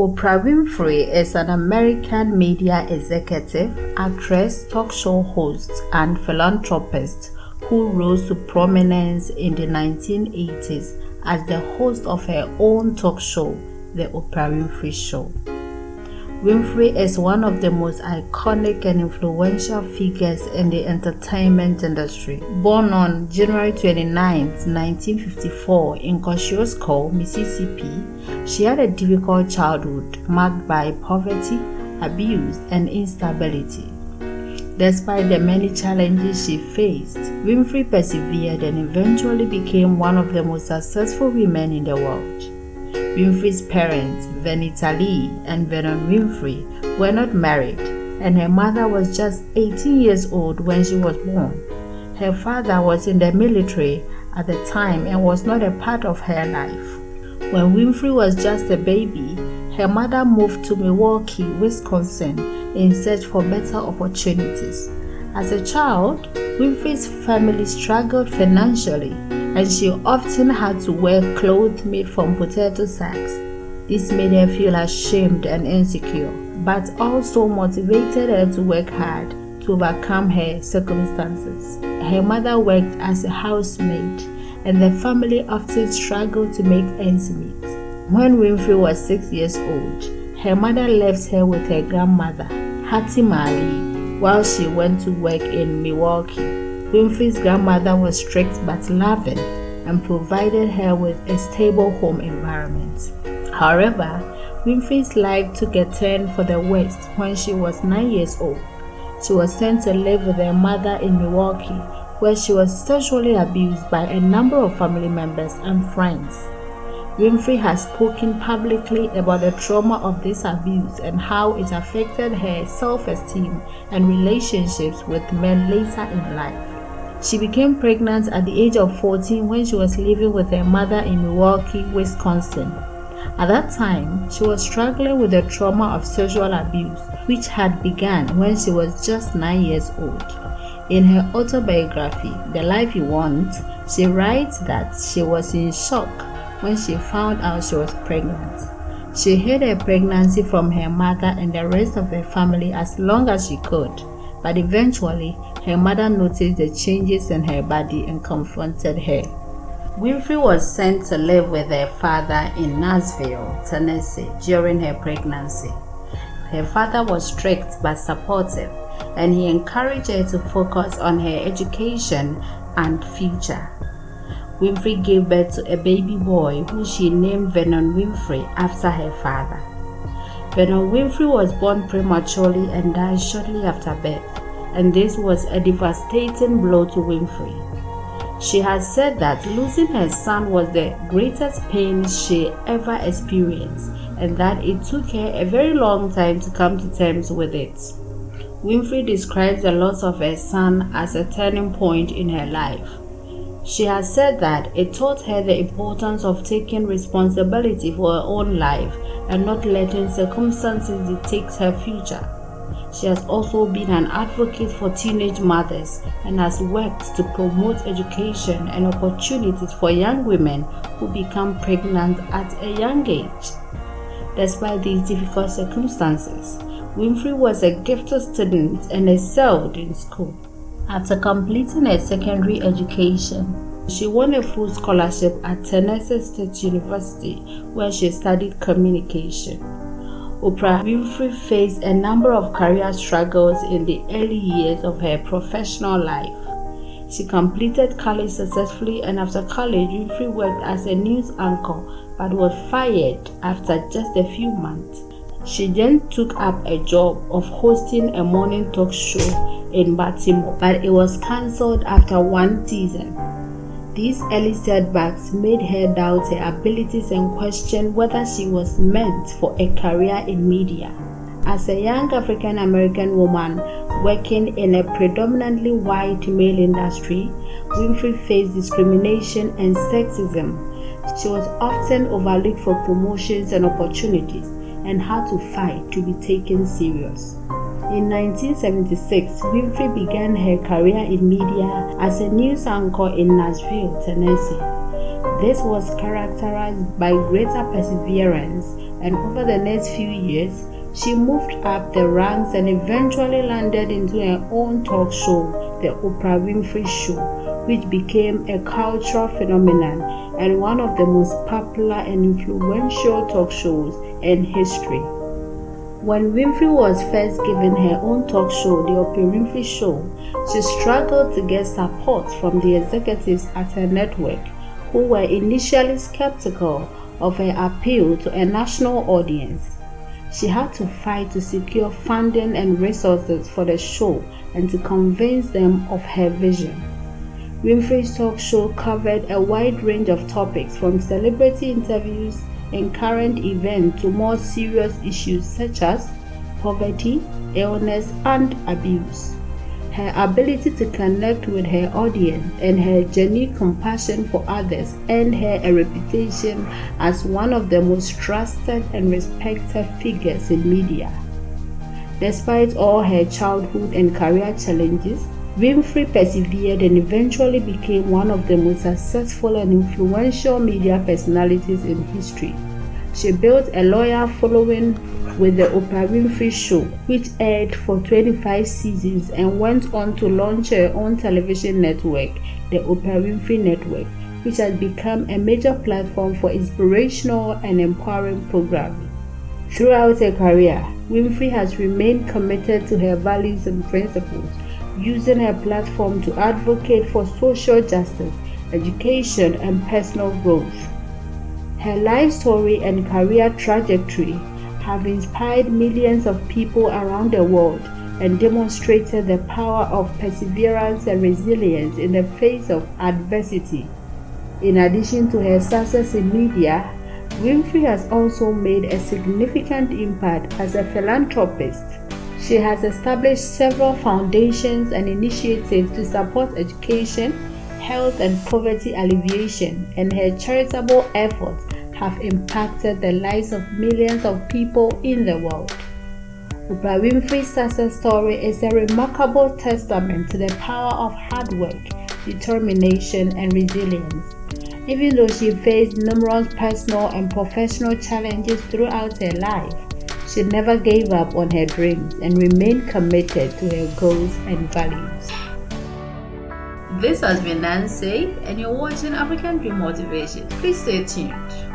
Oprah Winfrey is an American media executive, actress, talk show host, and philanthropist who rose to prominence in the 1980s as the host of her own talk show, The Oprah Winfrey Show. Winfrey is one of the most iconic and influential figures in the entertainment industry. Born on January 29, 1954 in Kosciuszko, Mississippi, she had a difficult childhood marked by poverty, abuse, and instability. Despite the many challenges she faced, Winfrey persevered and eventually became one of the most successful women in the world. Winfrey's parents, Venita Lee and Vernon Winfrey, were not married, and her mother was just 18 years old when she was born. Her father was in the military at the time and was not a part of her life. When Winfrey was just a baby, her mother moved to Milwaukee, Wisconsin in search for better opportunities. As a child, Winfrey's family struggled financially, and she often had to wear clothes made from potato sacks. This made her feel ashamed and insecure, but also motivated her to work hard to overcome her circumstances. Her mother worked as a housemaid, and the family often struggled to make ends meet. When Winfrey was 6 years old, her mother left her with her grandmother, Hattie Marley, while she went to work in Milwaukee. Winfrey's grandmother was strict but loving and provided her with a stable home environment. However, Winfrey's life took a turn for the worst when she was 9 years old. She was sent to live with her mother in Milwaukee, where she was sexually abused by a number of family members and friends. Winfrey has spoken publicly about the trauma of this abuse and how it affected her self-esteem and relationships with men later in life. She became pregnant at the age of 14 when she was living with her mother in Milwaukee, Wisconsin. At that time, she was struggling with the trauma of sexual abuse, which had begun when she was just 9 years old. In her autobiography, The Life You Want, she writes that she was in shock when she found out she was pregnant. She hid her pregnancy from her mother and the rest of her family as long as she could, but eventually, her mother noticed the changes in her body and confronted her. Winfrey was sent to live with her father in Nashville, Tennessee during her pregnancy. Her father was strict but supportive, and he encouraged her to focus on her education and future. Winfrey gave birth to a baby boy who she named Vernon Winfrey after her father. Vernon Winfrey was born prematurely and died shortly after birth, and this was a devastating blow to Winfrey. She has said that losing her son was the greatest pain she ever experienced, and that it took her a very long time to come to terms with it. Winfrey describes the loss of her son as a turning point in her life. She has said that it taught her the importance of taking responsibility for her own life and not letting circumstances dictate her future. She has also been an advocate for teenage mothers and has worked to promote education and opportunities for young women who become pregnant at a young age. Despite these difficult circumstances, Winfrey was a gifted student and excelled in school. After completing her secondary education, she won a full scholarship at Tennessee State University, where she studied communication. Oprah Winfrey faced a number of career struggles in the early years of her professional life. She completed college successfully, and after college, Winfrey worked as a news anchor but was fired after just a few months. She then took up a job of hosting a morning talk show in Baltimore, but it was cancelled after one season. These early setbacks made her doubt her abilities and question whether she was meant for a career in media. As a young African American woman working in a predominantly white male industry, Winfrey faced discrimination and sexism. She was often overlooked for promotions and opportunities and had to fight to be taken serious. In 1976, Winfrey began her career in media as a news anchor in Nashville, Tennessee. This was characterized by greater perseverance, and over the next few years, she moved up the ranks and eventually landed into her own talk show, the Oprah Winfrey Show, which became a cultural phenomenon and one of the most popular and influential talk shows in history. When Winfrey was first given her own talk show, the Oprah Winfrey Show, she struggled to get support from the executives at her network, who were initially skeptical of her appeal to a national audience. She had to fight to secure funding and resources for the show and to convince them of her vision. Winfrey's talk show covered a wide range of topics, from celebrity interviews and current events to more serious issues such as poverty, illness, and abuse. Her ability to connect with her audience and her genuine compassion for others earned her a reputation as one of the most trusted and respected figures in media. Despite all her childhood and career challenges, Winfrey persevered and eventually became one of the most successful and influential media personalities in history. She built a loyal following with the Oprah Winfrey Show, which aired for 25 seasons and went on to launch her own television network, the Oprah Winfrey Network, which has become a major platform for inspirational and empowering programming. Throughout her career, Winfrey has remained committed to her values and principles, using her platform to advocate for social justice, education, and personal growth. Her life story and career trajectory have inspired millions of people around the world and demonstrated the power of perseverance and resilience in the face of adversity. In addition to her success in media, Winfrey has also made a significant impact as a philanthropist. She has established several foundations and initiatives to support education, health, and poverty alleviation, and her charitable efforts have impacted the lives of millions of people in the world. Oprah Winfrey's success story is a remarkable testament to the power of hard work, determination, and resilience. Even though she faced numerous personal and professional challenges throughout her life, she never gave up on her dreams and remained committed to her goals and values. This has been Nancy, and you're watching African Dream Motivation. Please stay tuned.